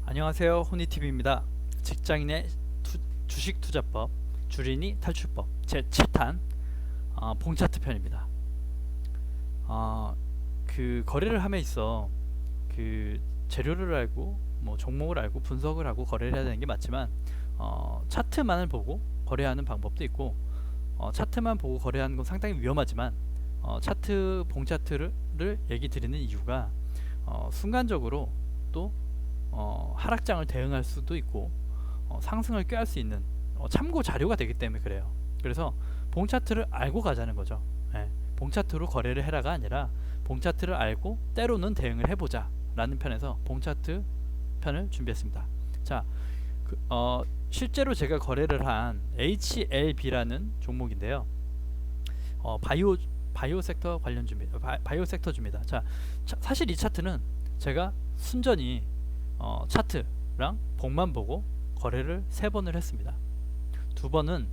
안녕하세요, 호니TV입니다. 직장인의 주식 투자법, 주린이 탈출법 제7탄 봉차트 편입니다. 그 거래를 함에 있어 그 재료를 알고 뭐 종목을 알고 분석을 하고 거래를 해야 되는 게 맞지만 차트만을 보고 거래하는 방법도 있고 차트만 보고 거래하는 건 상당히 위험하지만 봉차트를 얘기 드리는 이유가 순간적으로 또 하락장을 대응할 수도 있고 상승을 꾀할 수 있는 참고 자료가 되기 때문에 그래요. 그래서 봉차트를 알고 가자는 거죠. 예, 봉차트로 거래를 해라가 아니라 봉차트를 알고 때로는 대응을 해보자 라는 편에서 봉차트 편을 준비했습니다. 자, 실제로 제가 거래를 한 HLB라는 종목인데요. 바이오 섹터 관련 주입니다. 바이오 섹터 주입니다. 자, 사실 이 차트는 제가 순전히 차트랑 봉만 보고 거래를 3번을 했습니다. 2번은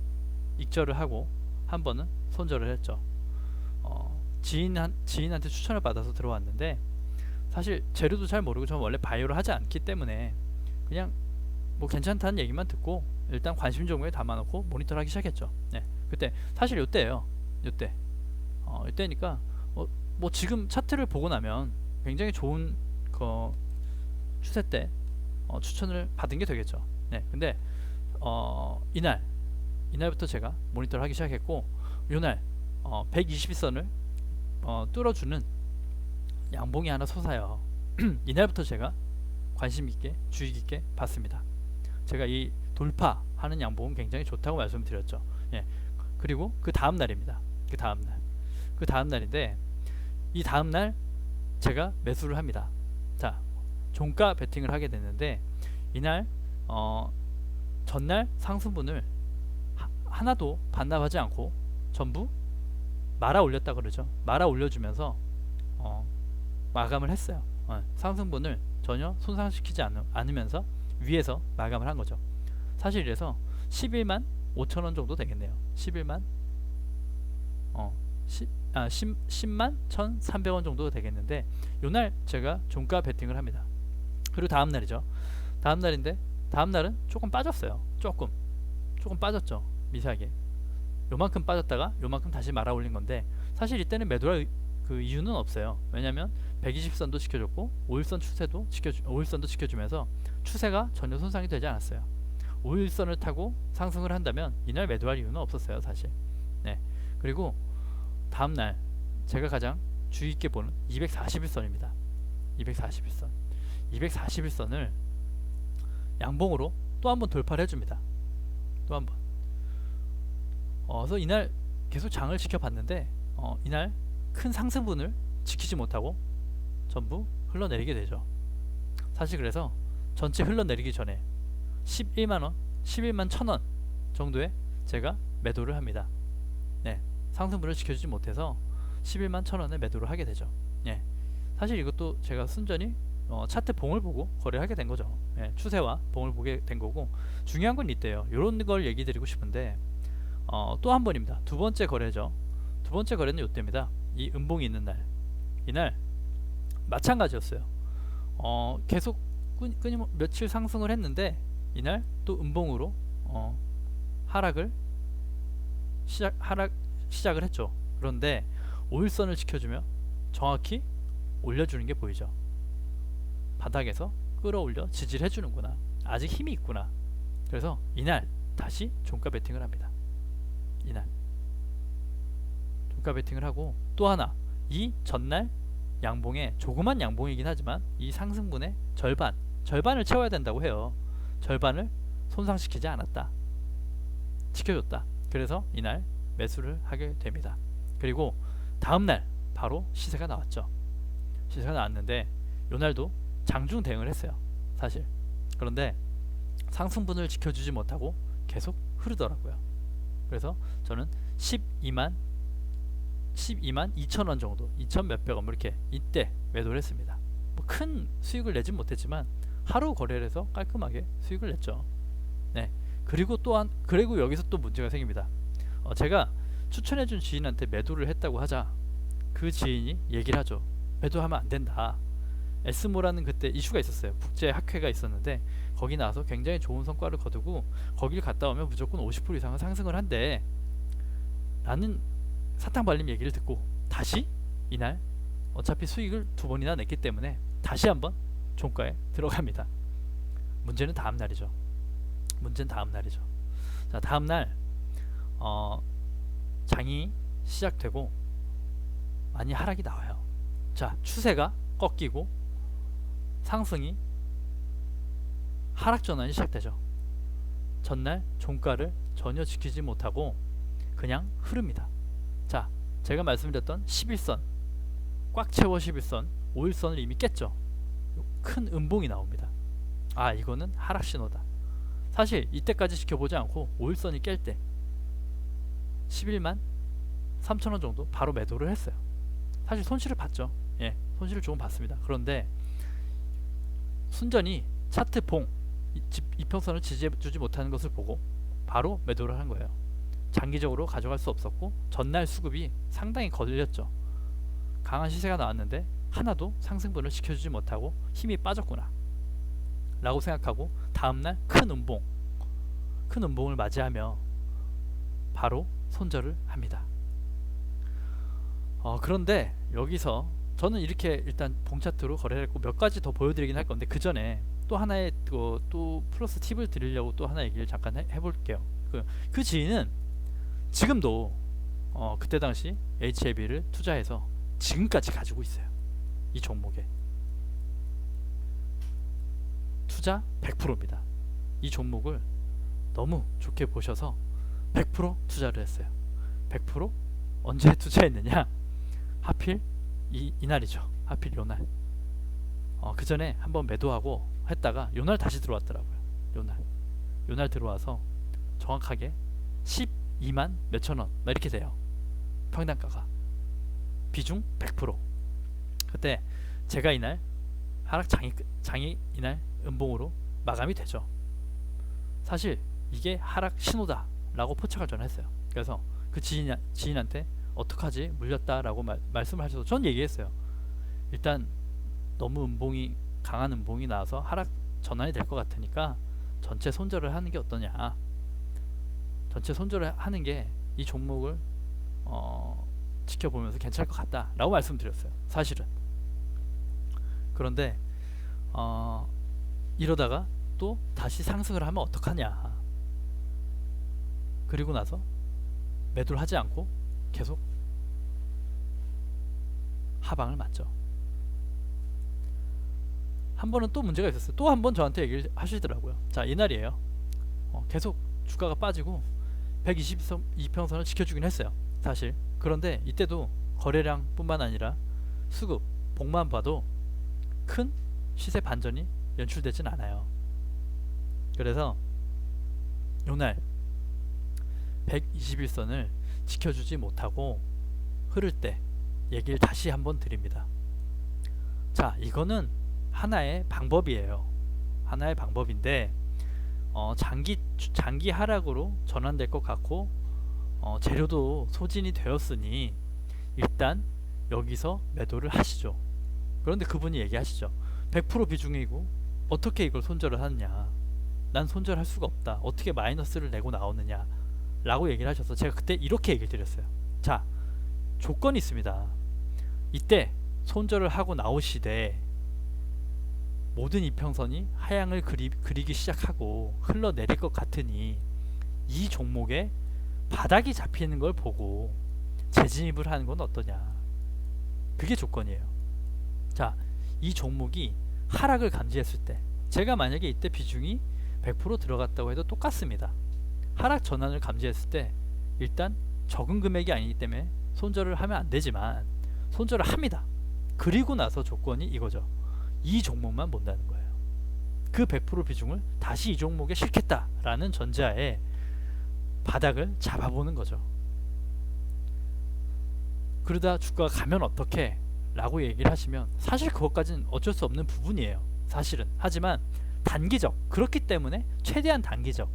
익절을 하고 1번은 손절을 했죠. 지인한테 추천을 받아서 들어왔는데 사실 재료도 잘 모르고 저는 원래 바이오를 하지 않기 때문에 그냥 뭐 괜찮다는 얘기만 듣고 일단 관심 종목에 담아놓고 모니터를 하기 시작했죠. 네, 그때 사실 요때예요. 요때니까 뭐 지금 차트를 보고 나면 굉장히 좋은 추세 때 추천을 받은 게 되겠죠. 네, 근데 이날부터 제가 모니터를 하기 시작했고 요날 120선을 뚫어주는 양봉이 하나 솟아요. 이날부터 제가 관심 있게 주의 깊게 봤습니다. 제가 이 돌파하는 양봉은 굉장히 좋다고 말씀드렸죠. 예. 그리고 그 다음 날입니다. 그 다음 날인데 이 다음 날 제가 매수를 합니다. 자, 종가 베팅을 하게 됐는데 이날 전날 상승분을 하나도 반납하지 않고 전부 말아 올렸다 그러죠. 말아 올려주면서 마감을 했어요. 상승분을 전혀 손상시키지 않으면서 위에서 마감을 한 거죠. 사실 이래서 11만 5천원 정도 되겠네요. 11만 10만 1,300원 정도 되겠는데 요날 제가 종가 베팅을 합니다. 그리고 다음 날이죠. 다음 날인데 다음 날은 조금 빠졌어요. 조금 빠졌죠. 미세하게 요만큼 빠졌다가 요만큼 다시 말아 올린 건데 사실 이때는 매도할 그 이유는 없어요. 왜냐면 120선도 지켜줬고 5일선도 지켜주면서 추세가 전혀 손상이 되지 않았어요. 5일선을 타고 상승을 한다면 이날 매도할 이유는 없었어요, 사실. 네. 그리고 다음날 제가 가장 주의 있게 보는 241선입니다. 241선을 양봉으로 또 한번 돌파를 해줍니다. 또 한번. 그래서 이날 계속 장을 지켜봤는데 이날 큰 상승분을 지키지 못하고 전부 흘러내리게 되죠. 사실 그래서 전체 흘러내리기 전에 11만 1,000원 정도에 제가 매도를 합니다. 네, 상승분을 지켜주지 못해서 11만 1,000원에 매도를 하게 되죠. 예, 사실 이것도 제가 순전히 차트 봉을 보고 거래를 하게 된 거죠. 예, 추세와 봉을 보게 된 거고 중요한 건 이때요. 이런 걸 얘기 드리고 싶은데 또 한 번입니다. 두 번째 거래죠. 두 번째 거래는 이때입니다. 이 음봉이 있는 날, 이날 마찬가지였어요. 계속 며칠 상승을 했는데 이날 또 음봉으로 하락 시작을 했죠. 그런데 5일선을 지켜주며 정확히 올려주는 게 보이죠. 바닥에서 끌어올려 지지를 해주는구나. 아직 힘이 있구나. 그래서 이날 다시 종가 베팅을 합니다. 이날 종가 베팅을 하고 또 하나 이 전날 양봉에 조그만 양봉이긴 하지만 이 상승분의 절반을 채워야 된다고 해요. 절반을 손상시키지 않았다. 지켜줬다. 그래서 이날 매수를 하게 됩니다. 그리고 다음날 바로 시세가 나왔죠. 시세가 나왔는데 요날도 장중 대응을 했어요. 사실. 그런데 상승분을 지켜주지 못하고 계속 흐르더라고요. 그래서 저는 12만 2천원 정도 2천 몇백 원 이렇게 이때 매도를 했습니다. 뭐 큰 수익을 내진 못했지만 하루 거래를 해서 깔끔하게 수익을 냈죠. 네. 그리고 여기서 또 문제가 생깁니다. 제가 추천해준 지인한테 매도를 했다고 하자 그 지인이 얘기를 하죠. 매도하면 안 된다. 에스모라는 그때 이슈가 있었어요. 국제 학회가 있었는데 거기 나와서 굉장히 좋은 성과를 거두고 거길 갔다 오면 무조건 50% 이상은 상승을 한대 라는 사탕 발림 얘기를 듣고 다시 이날 어차피 수익을 2번이나 냈기 때문에 다시 한번 종가에 들어갑니다. 문제는 다음 날이죠. 자, 다음 날 장이 시작되고 많이 하락이 나와요. 자, 추세가 꺾이고 상승이 하락 전환이 시작되죠. 전날 종가를 전혀 지키지 못하고 그냥 흐릅니다. 자, 제가 말씀드렸던 11선 꽉 채워 11선 5일선을 이미 깼죠. 큰 음봉이 나옵니다. 아, 이거는 하락 신호다. 사실 이때까지 지켜보지 않고 5일선이 깰 때 11만 3천원 정도 바로 매도를 했어요. 사실 손실을 봤죠. 예, 손실을 조금 봤습니다. 그런데 순전히 차트 봉 이평선을 지지해주지 못하는 것을 보고 바로 매도를 한 거예요. 장기적으로 가져갈 수 없었고 전날 수급이 상당히 걸렸죠. 강한 시세가 나왔는데 하나도 상승분을 지켜주지 못하고 힘이 빠졌구나 라고 생각하고 다음날 큰 음봉을 맞이하며 바로 손절을 합니다. 그런데 여기서 저는 이렇게 일단 봉차트로 거래를 했고 몇 가지 더 보여드리긴 할 건데 그 전에 또 하나의 또 플러스 팁을 드리려고 또 하나 얘기를 잠깐 해볼게요. 그 지인은 지금도 그때 당시 HLB를 투자해서 지금까지 가지고 있어요. 이 종목에 투자 100%입니다. 이 종목을 너무 좋게 보셔서 100% 투자를 했어요. 100% 언제 투자했느냐? 하필 이날이죠. 하필 요날. 그 전에 한번 매도하고 했다가 요날 다시 들어왔더라고요. 요날 들어와서 정확하게 12만 몇천원 이렇게 돼요. 평단가가. 비중 100%. 그때 제가 이날 하락 장이 이날 음봉으로 마감이 되죠. 사실 이게 하락 신호다 라고 포착을 저는 했어요. 그래서 그 지인한테 어떡하지 물렸다 라고 말씀을 하셔서 전 얘기했어요. 일단 너무 강한 음봉이 나와서 하락 전환이 될 것 같으니까 전체 손절을 하는 게 어떠냐. 전체 손절을 하는 게 이 종목을 지켜보면서 괜찮을 것 같다 라고 말씀드렸어요. 사실은. 그런데 이러다가 또 다시 상승을 하면 어떡하냐. 그리고 나서 매도를 하지 않고 계속 하방을 맞죠. 한 번은 또 문제가 있었어요. 또 한 번 저한테 얘기를 하시더라고요. 자, 이날이에요. 계속 주가가 빠지고 122평선을 지켜주긴 했어요. 사실. 그런데 이때도 거래량 뿐만 아니라 수급, 봉만 봐도 큰 시세 반전이 연출되진 않아요. 그래서 요날 121선을 지켜주지 못하고 흐를 때 얘기를 다시 한번 드립니다. 자, 이거는 하나의 방법이에요. 하나의 방법인데 장기 하락으로 전환될 것 같고 재료도 소진이 되었으니 일단 여기서 매도를 하시죠. 그런데 그분이 얘기하시죠. 100% 비중이고 어떻게 이걸 손절을 하느냐. 난 손절할 수가 없다. 어떻게 마이너스를 내고 나오느냐 라고 얘기를 하셔서 제가 그때 이렇게 얘기를 드렸어요. 자, 조건이 있습니다. 이때 손절을 하고 나오시되 모든 이평선이 하향을 그리기 시작하고 흘러내릴 것 같으니 이 종목에 바닥이 잡히는 걸 보고 재진입을 하는 건 어떠냐. 그게 조건이에요. 자, 이 종목이 하락을 감지했을 때 제가 만약에 이때 비중이 100% 들어갔다고 해도 똑같습니다. 하락 전환을 감지했을 때 일단 적은 금액이 아니기 때문에 손절을 하면 안 되지만 손절을 합니다. 그리고 나서 조건이 이거죠. 이 종목만 본다는 거예요. 그 100% 비중을 다시 이 종목에 싣겠다라는 전제하에 바닥을 잡아보는 거죠. 그러다 주가가 가면 어떻게? 라고 얘기를 하시면 사실 그것까지는 어쩔 수 없는 부분이에요. 사실은. 하지만 단기적, 그렇기 때문에 최대한 단기적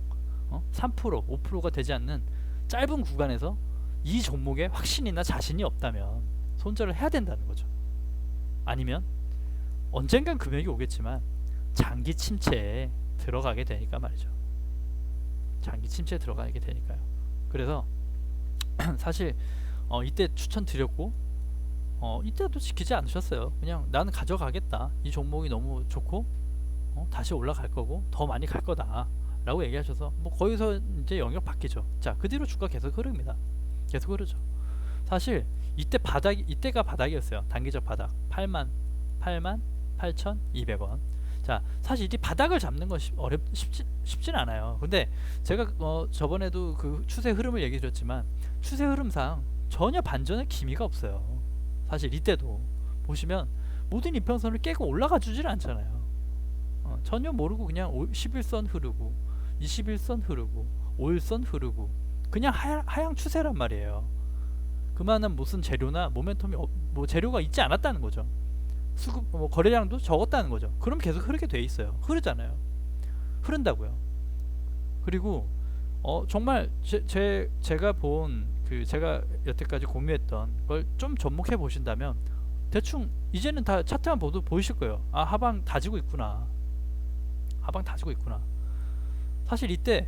3%, 5%가 되지 않는 짧은 구간에서 이 종목에 확신이나 자신이 없다면 손절을 해야 된다는 거죠. 아니면 언젠간 금액이 오겠지만 장기 침체에 들어가게 되니까 말이죠. 장기 침체에 들어가게 되니까요. 그래서 사실 이때 추천드렸고 이때도 지키지 않으셨어요. 그냥 나는 가져가겠다, 이 종목이 너무 좋고 다시 올라갈 거고 더 많이 갈 거다 라고 얘기하셔서 뭐 거기서 이제 영역 바뀌죠. 자, 그 뒤로 주가 계속 흐릅니다. 계속 흐르죠. 사실 이때가 바닥이었어요. 단기적 바닥 88,200원. 자, 사실 이 바닥을 잡는 건 쉽진 않아요. 근데 제가 저번에도 그 추세 흐름을 얘기 드렸지만 추세 흐름상 전혀 반전의 기미가 없어요. 사실 이때도 보시면 모든 이평선을 깨고 올라가 주질 않잖아요. 전혀 모르고 그냥 11선 흐르고 21선 흐르고 5일선 흐르고 그냥 하향 추세란 말이에요. 그만한 무슨 재료나 모멘텀이 뭐 재료가 있지 않았다는 거죠. 수급 거래량도 적었다는 거죠. 그럼 계속 흐르게 돼 있어요. 흐르잖아요. 흐른다고요. 그리고 정말 제가 본 제가 여태까지 공유했던 걸 좀 접목해 보신다면 대충 이제는 다 차트만 보도 보이실 거예요. 아, 하방 다지고 있구나. 하방 다지고 있구나. 사실 이때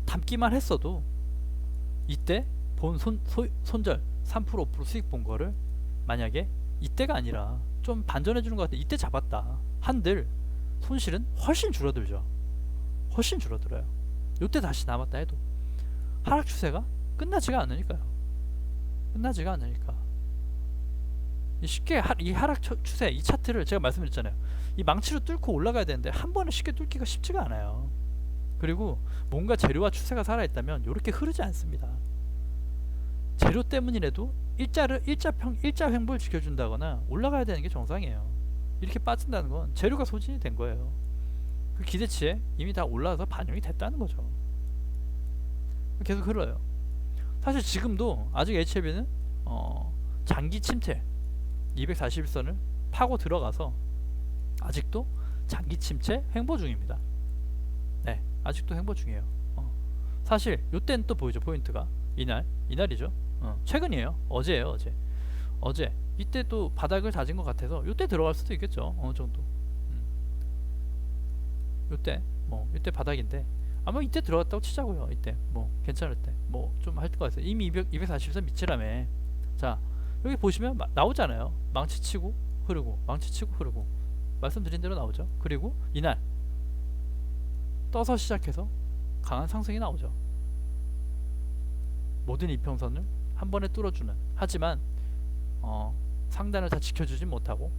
담기만 했어도 이때 본 손절 3% 5% 수익 본 거를 만약에 이때가 아니라 좀 반전해 주는 것 같아 이때 잡았다 한들 손실은 훨씬 줄어들죠. 훨씬 줄어들어요. 요때 다시 남았다 해도 하락 추세가 끝나지가 않으니까요. 끝나지가 않으니까 쉽게 이 하락 추세, 이 차트를 제가 말씀드렸잖아요. 이 망치로 뚫고 올라가야 되는데 한 번에 쉽게 뚫기가 쉽지가 않아요. 그리고 뭔가 재료와 추세가 살아있다면 이렇게 흐르지 않습니다. 재료 때문이라도 일자 횡보를 지켜준다거나 올라가야 되는 게 정상이에요. 이렇게 빠진다는 건 재료가 소진이 된 거예요. 그 기대치에 이미 다 올라와서 반영이 됐다는 거죠. 계속 흘러요. 사실 지금도 아직 HLB는 장기 침체 241선을 파고 들어가서 아직도 장기 침체 횡보 중입니다. 네, 아직도 횡보 중이에요. 사실 요때는 또 보이죠. 포인트가 이날이죠. 최근이에요. 어제예요. 어제 이때 또 바닥을 다진 것 같아서 요때 들어갈 수도 있겠죠. 어느 정도. 요때 바닥인데 아마 이때 들어갔다고 치자고요. 이때 뭐 괜찮을 때 뭐 좀 할 것 같아요. 이미 240선 밑이라며. 자, 여기 보시면 나오잖아요. 망치치고 흐르고 망치치고 흐르고 말씀드린 대로 나오죠. 그리고 이날 떠서 시작해서 강한 상승이 나오죠. 모든 이평선을 한 번에 뚫어주는, 하지만 상단을 다 지켜주진 못하고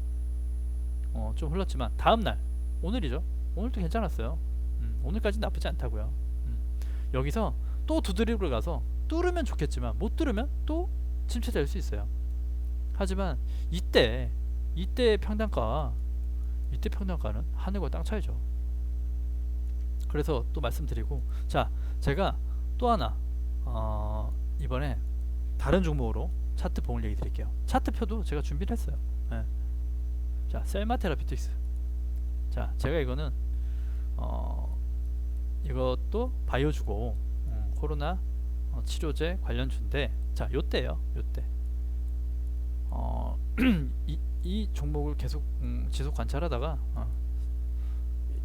좀 흘렀지만 다음날 오늘이죠. 오늘도 괜찮았어요. 오늘까지 나쁘지 않다고요. 여기서 또 두드리고 가서 뚫으면 좋겠지만 못 뚫으면 또 침체될 수 있어요. 하지만 이때 평단가는 하늘과 땅 차이죠. 그래서 또 말씀드리고, 자, 제가 또 하나 이번에 다른 종목으로 차트 봉을 얘기 드릴게요. 차트표도 제가 준비를 했어요. 네. 자, 셀마테라피틱스. 자, 제가 이거는 이것도 바이오주고 코로나 치료제 관련주인데, 자, 요때요. 요때 이 종목을 계속 지속 관찰하다가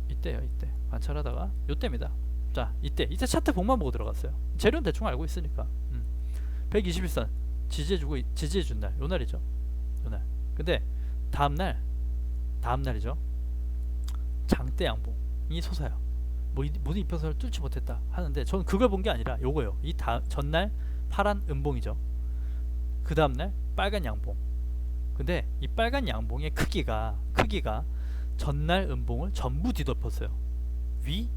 이때요. 이때 관찰하다가 요때입니다. 자, 이때 차트 봉만 보고 들어갔어요. 재료는 대충 알고 있으니까. 121선 지지해준 날, 요날이죠. 요날. 근데 다음날이죠. 장대 양봉이 솟아요. 모든 이평선을 뚫지 못했다 하는데, 저는 그걸 본 게 아니라 요거요. 전날 파란 음봉이죠. 그 다음날 빨간 양봉. 근데 이 빨간 양봉의 크기가 전날 음봉을 전부 뒤덮었어요. 위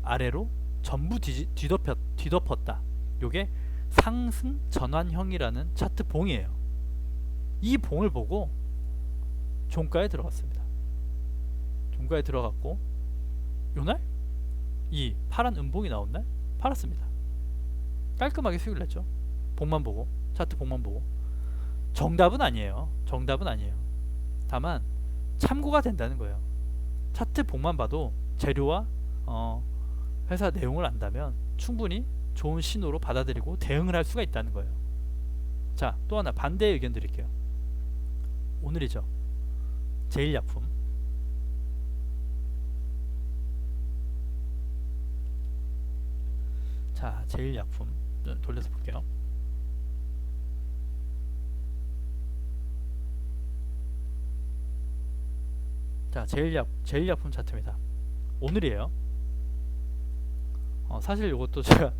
아래로 전부 뒤덮었다. 요게 상승 전환형이라는 차트 봉이에요. 이 봉을 보고 종가에 들어갔습니다. 종가에 들어갔고, 요날 이 파란 음봉이 나온 날 팔았습니다. 깔끔하게 수익을 냈죠. 봉만 보고, 차트 봉만 보고. 정답은 아니에요. 다만 참고가 된다는 거예요. 차트 봉만 봐도 재료와 회사 내용을 안다면 충분히 좋은 신호로 받아들이고 대응을 할 수가 있다는 거예요. 자, 또 하나 반대의 의견 드릴게요. 오늘이죠. 제일약품. 자, 제일약품 돌려서 볼게요. 자, 제일약품 차트입니다. 오늘이에요. 사실 이것도 제가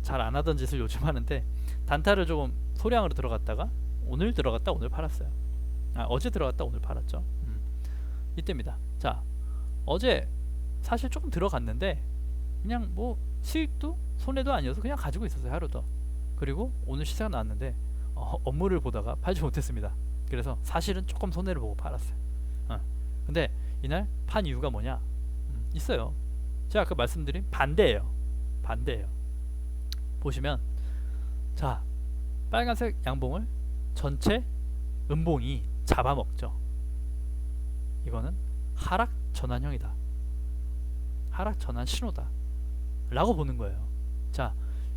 잘 안 하던 짓을 요즘 하는데, 단타를 조금 소량으로 들어갔다가 오늘 들어갔다 오늘 팔았어요. 어제 들어갔다 오늘 팔았죠. 이때입니다. 자, 어제 사실 조금 들어갔는데 그냥 뭐 수익도 손해도 아니어서 그냥 가지고 있었어요, 하루 더. 그리고 오늘 시세가 나왔는데 업무를 보다가 팔지 못했습니다. 그래서 사실은 조금 손해를 보고 팔았어요. 근데 이날 판 이유가 뭐냐? 있어요. 제가 아까 말씀드린 반대예요. 보시면, 자, 빨간색 양봉을 전체 음봉이 잡아먹죠. 이거는 하락 전환형이다. 하락 전환 신호다 라고 보는 거예요. 자,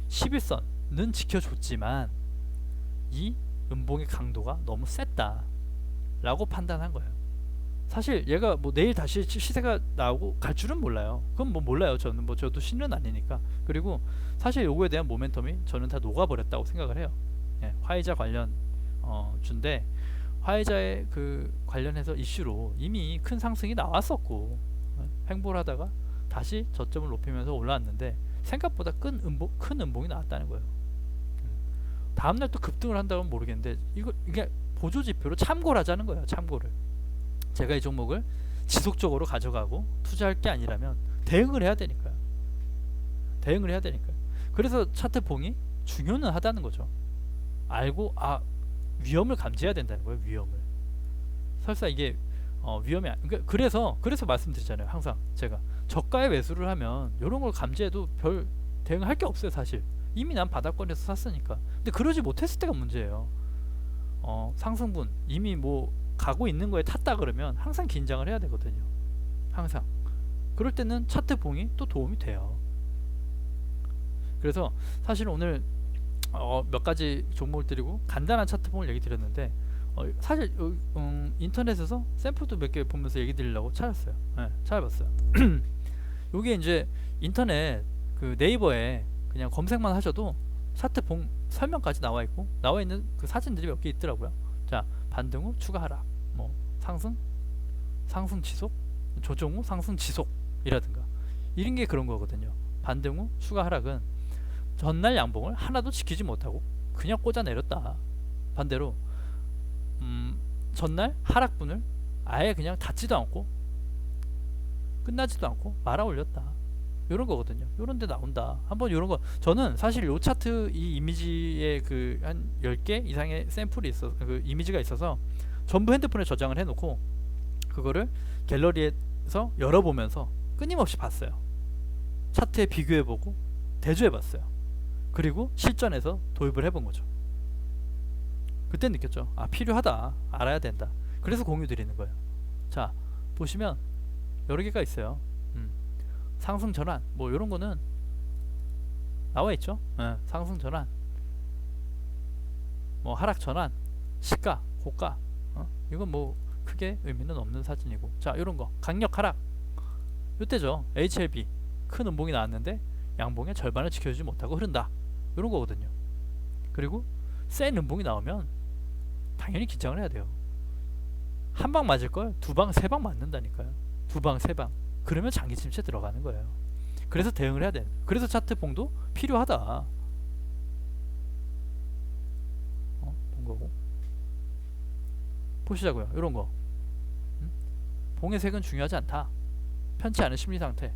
11선은 지켜줬지만 이 음봉의 강도가 너무 셌다 라고 판단한 거예요. 사실 얘가 뭐 내일 다시 시세가 나오고 갈 줄은 몰라요. 그건 뭐 몰라요. 저도 신은 아니니까. 그리고 사실 요거에 대한 모멘텀이 저는 다 녹아버렸다고 생각을 해요. 예, 화이자 관련 주인데, 화이자의 그 관련해서 이슈로 이미 큰 상승이 나왔었고, 횡보를 하다가 다시 저점을 높이면서 올라왔는데 생각보다 큰 음봉이 나왔다는 거예요. 다음날 또 급등을 한다면 모르겠는데, 이게 보조지표로 참고를 하자는 거예요. 참고를. 제가 이 종목을 지속적으로 가져가고 투자할 게 아니라면 대응을 해야 되니까요. 그래서 차트 봉이 중요는 하다는 거죠. 알고 위험을 감지해야 된다는 거예요. 위험을. 설사 이게 위험이 그래서 말씀드리잖아요. 항상 제가 저가의 매수를 하면 이런 걸 감지해도 별 대응할 게 없어요. 사실 이미 난 바닥권에서 샀으니까. 근데 그러지 못했을 때가 문제예요. 상승분 이미 뭐 가고 있는 거에 탔다 그러면 항상 긴장을 해야 되거든요. 항상. 그럴 때는 차트 봉이 또 도움이 돼요. 그래서 사실 오늘 몇 가지 종목을 드리고 간단한 차트 봉을 얘기 드렸는데, 사실 인터넷에서 샘플도 몇 개 보면서 얘기 드리려고 찾았어요. 찾아봤어요. 요게 이제 인터넷 그 네이버에 그냥 검색만 하셔도 차트 봉 설명까지 나와 있고, 나와 있는 그 사진들이 몇 개 있더라고요. 자, 반등 후 추가 하락, 뭐 상승 지속, 조정 후 상승 지속이라든가 이런 게 그런 거거든요. 반등 후 추가 하락은 전날 양봉을 하나도 지키지 못하고 그냥 꽂아 내렸다. 반대로 전날 하락분을 아예 그냥 닫지도 않고 끝나지도 않고 말아 올렸다. 요런 거거든요. 요런 데 나온다. 한번 요런 거, 저는 사실 요 차트 이 이미지에 그 한 10개 이상의 샘플이 있어, 그 이미지가 있어서 전부 핸드폰에 저장을 해 놓고 그거를 갤러리에서 열어보면서 끊임없이 봤어요. 차트에 비교해 보고 대조해 봤어요. 그리고 실전에서 도입을 해본 거죠. 그때 느꼈죠. 필요하다. 알아야 된다. 그래서 공유 드리는 거예요. 자, 보시면 여러 개가 있어요. 상승 전환, 뭐 이런 거는 나와 있죠. 상승 전환, 뭐 하락 전환, 시가, 고가, 이건 뭐 크게 의미는 없는 사진이고, 자, 이런 거 강력 하락, 이때죠. HLB 큰 음봉이 나왔는데 양봉의 절반을 지켜주지 못하고 흐른다. 이런 거거든요. 그리고 센 음봉이 나오면 당연히 긴장을 해야 돼요. 한 방 맞을 걸 두 방, 세 방 맞는다니까요. 두 방, 세 방. 그러면 장기 침체 들어가는 거예요. 그래서 대응을 해야 돼. 그래서 차트 봉도 필요하다. 본 거고. 보시자고요. 이런 거. 봉의 색은 중요하지 않다. 편치 않은 심리 상태.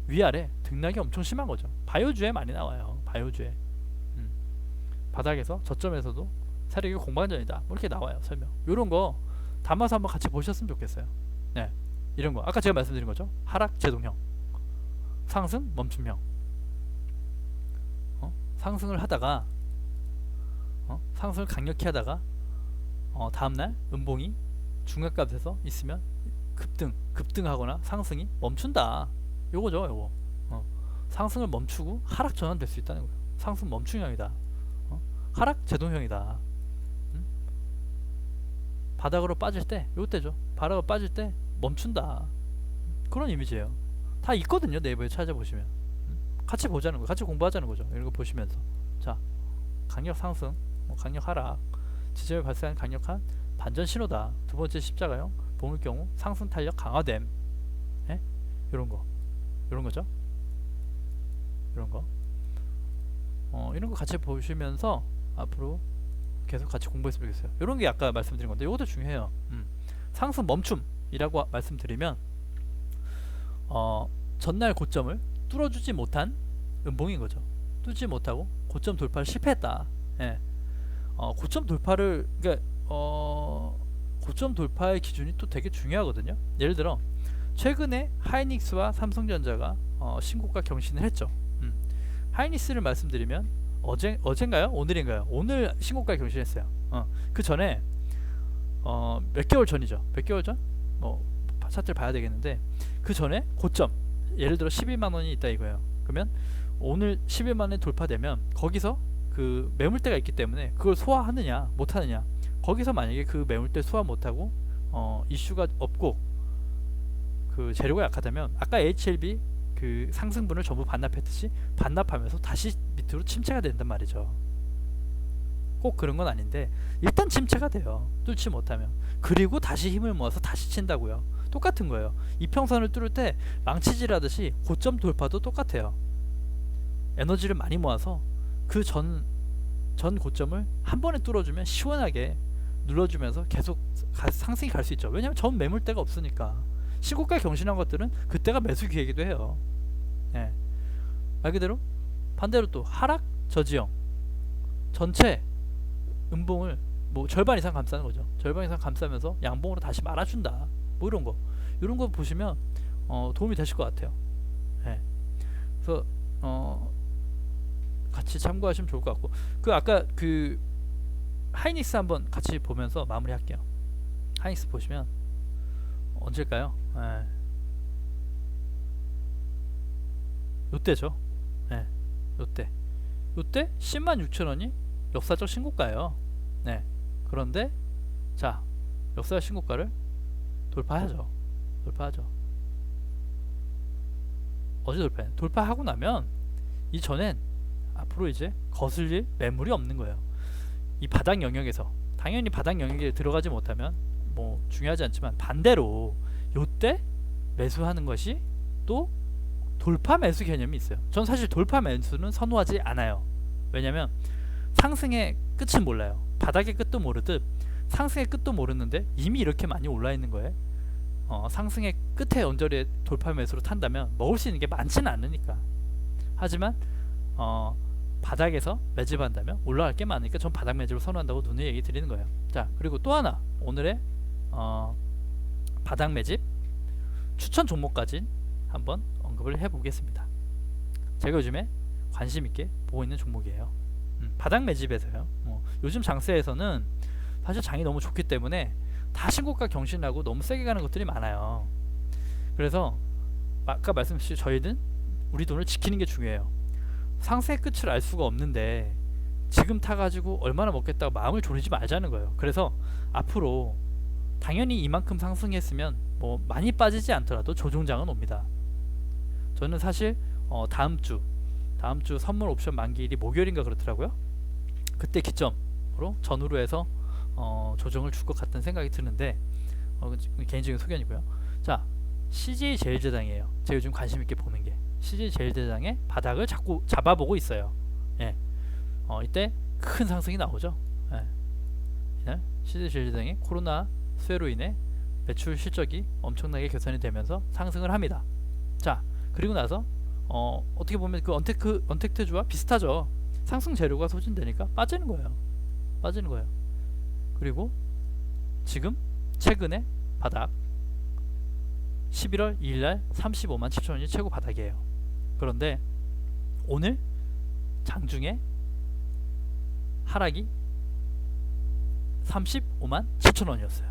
위아래 등락이 엄청 심한 거죠. 바이오주에 많이 나와요. 바이오주에. 바닥에서 저점에서도 세력이 공방전이다. 뭐 이렇게 나와요. 설명. 이런 거 담아서 한번 같이 보셨으면 좋겠어요. 네. 이런 거 아까 제가 말씀드린 거죠. 하락 제동형, 상승 멈춤형. 상승을 하다가 상승을 강력히 하다가 다음날 음봉이 중간값에서 있으면 급등하거나 상승이 멈춘다. 요거죠. 요거. 상승을 멈추고 하락 전환될 수 있다는 거예요. 상승 멈춤형이다. 하락 제동형이다. 바닥으로 빠질 때 요때죠. 바닥으로 빠질 때 멈춘다. 그런 이미지예요. 다 있거든요. 네이버에 찾아보시면. 같이 보자는 거, 같이 공부하자는 거죠. 이런 거 보시면서. 자, 강력 상승, 강력 하락, 지점에 발생한 강력한 반전 신호다. 두 번째 십자가형, 봄의 경우 상승 탄력 강화됨. 예? 이런 거, 이런 거죠. 이런 거. 이런 거 같이 보시면서 앞으로 계속 같이 공부했으면 좋겠어요. 이런 게 아까 말씀드린 건데 이것도 중요해요. 상승 멈춤이라고 말씀드리면 전날 고점을 뚫어주지 못한 음봉인 거죠. 뚫지 못하고 고점 돌파를 실패했다. 예. 고점 돌파를 그러니까 고점 돌파의 기준이 또 되게 중요하거든요. 예를 들어 최근에 하이닉스와 삼성전자가 신고가 경신을 했죠. 하이닉스를 말씀드리면 어젠가요? 오늘인가요? 오늘 신고가 경신했어요. 그 전에 몇 개월 전이죠. 몇 개월 전? 뭐 차트를 봐야 되겠는데 그 전에 고점 예를 들어 11만원이 있다 이거예요. 그러면 오늘 11만원이 돌파되면 거기서 그 매물대가 있기 때문에 그걸 소화하느냐 못하느냐, 거기서 만약에 그 매물대 소화 못하고 이슈가 없고 그 재료가 약하다면 아까 HLB 그 상승분을 전부 반납했듯이 반납하면서 다시 밑으로 침체가 된단 말이죠. 꼭 그런 건 아닌데 일단 침체가 돼요. 뚫지 못하면. 그리고 다시 힘을 모아서 다시 친다고요. 똑같은 거예요. 이평선을 뚫을 때 망치질하듯이 고점 돌파도 똑같아요. 에너지를 많이 모아서 그 전 고점을 한 번에 뚫어주면 시원하게 눌러주면서 계속 상승이 갈 수 있죠. 왜냐하면 전 매물대가 없으니까. 신고가 경신한 것들은 그때가 매수 기회이기도 해요. 예. 말 그대로 반대로 또 하락 저지형 전체 음봉을 뭐 절반 이상 감싸는 거죠. 절반 이상 감싸면서 양봉으로 다시 말아준다. 뭐 이런 거, 이런 거 보시면 도움이 되실 것 같아요. 예. 그래서 같이 참고하시면 좋을 것 같고, 그 아까 그 하이닉스 한번 같이 보면서 마무리할게요. 하이닉스 보시면 언제일까요? 예. 요때죠. 예. 요때 106,000원이 역사적 신고가예요. 네. 그런데 자, 역사적 신고가를 돌파하죠. 어제 돌파하고 나면 이전엔 앞으로 이제 거슬릴 매물이 없는 거예요. 이 바닥 영역에서 당연히 바닥 영역에 들어가지 못하면 뭐 중요하지 않지만 반대로 요때 매수하는 것이 또 돌파 매수 개념이 있어요. 전 사실 돌파 매수는 선호하지 않아요. 왜냐면 상승의 끝은 몰라요. 바닥의 끝도 모르듯 상승의 끝도 모르는데 이미 이렇게 많이 올라 있는 거에 상승의 끝에 언저리에 돌파 매수로 탄다면 먹을 수 있는 게 많지는 않으니까. 하지만 바닥에서 매집한다면 올라갈 게 많으니까 전 바닥 매집을 선호한다고 누누이 얘기 드리는 거예요. 자, 그리고 또 하나 오늘의 바닥 매집 추천 종목까지 한번 언급을 해보겠습니다. 제가 요즘에 관심 있게 보고 있는 종목이에요. 바닥 매집에서요. 요즘 장세에서는 사실 장이 너무 좋기 때문에 다 신고가 경신하고 너무 세게 가는 것들이 많아요. 그래서 아까 말씀드린 저희는 우리 돈을 지키는 게 중요해요. 상승의 끝을 알 수가 없는데 지금 타가지고 얼마나 먹겠다고 마음을 졸이지 말자는 거예요. 그래서 앞으로 당연히 이만큼 상승했으면 뭐 많이 빠지지 않더라도 조정장은 옵니다. 저는 사실 다음 주 선물 옵션 만기일이 목요일인가 그렇더라고요. 그때 기점으로 전후로 해서 조정을 줄 것 같다는 생각이 드는데 개인적인 소견이고요. 자, CJ제일제당이에요. 제가 요즘 관심 있게 보는 게 CJ제일제당의 바닥을 자꾸 잡아보고 있어요. 예. 이때 큰 상승이 나오죠. 예. 이날 CJ제일제당이 코로나 수혜로 인해 매출 실적이 엄청나게 개선이 되면서 상승을 합니다. 자, 그리고 나서 어떻게 보면 그 언택트주와 비슷하죠. 상승 재료가 소진되니까 빠지는 거예요. 그리고 지금 최근에 바닥 11월 2일날 35만 7천원이 최고 바닥이에요. 그런데 오늘 장중에 하락이 35만 7천원이었어요.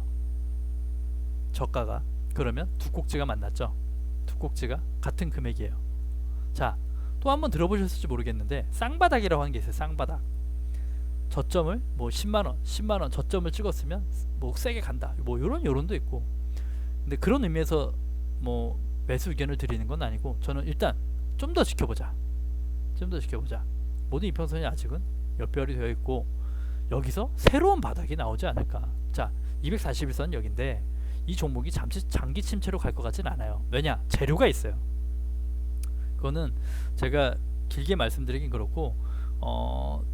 저가가. 그러면 두 꼭지가 만났죠. 두 꼭지가 같은 금액이에요. 자, 또 한번 들어보셨을지 모르겠는데 쌍바닥이라고 하는 게 있어요. 쌍바닥. 저점을 뭐 10만원 저점을 찍었으면 뭐 세게 간다, 뭐 요런 요론도 있고. 근데 그런 의미에서 뭐 매수 의견을 드리는 건 아니고, 저는 일단 좀 더 지켜보자, 모든 이평선이 아직은 연별이 되어 있고 여기서 새로운 바닥이 나오지 않을까. 자, 241선 여긴데 이 종목이 잠시 장기 침체로 갈 것 같진 않아요. 왜냐, 재료가 있어요. 그거는 제가 길게 말씀드리긴 그렇고,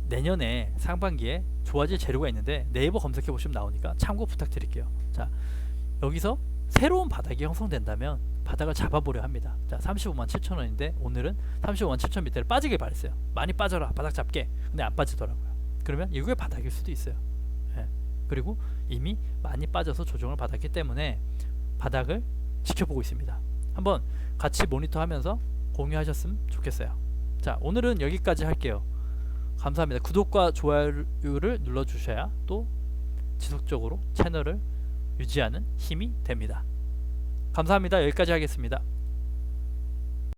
내년에 상반기에 좋아질 재료가 있는데 네이버 검색해 보시면 나오니까 참고 부탁드릴게요. 자, 여기서 새로운 바닥이 형성된다면 바닥을 잡아보려 합니다. 자, 35만 7천 원인데 오늘은 35만 7천 밑에를 빠지길 바랬어요. 많이 빠져라, 바닥 잡게. 근데 안 빠지더라고요. 그러면 이게 바닥일 수도 있어요. 예. 그리고 이미 많이 빠져서 조정을 받았기 때문에 바닥을 지켜보고 있습니다. 한번 같이 모니터하면서 공유하셨으면 좋겠어요. 자, 오늘은 여기까지 할게요. 감사합니다. 구독과 좋아요를 눌러주셔야 또 지속적으로 채널을 유지하는 힘이 됩니다. 감사합니다. 여기까지 하겠습니다.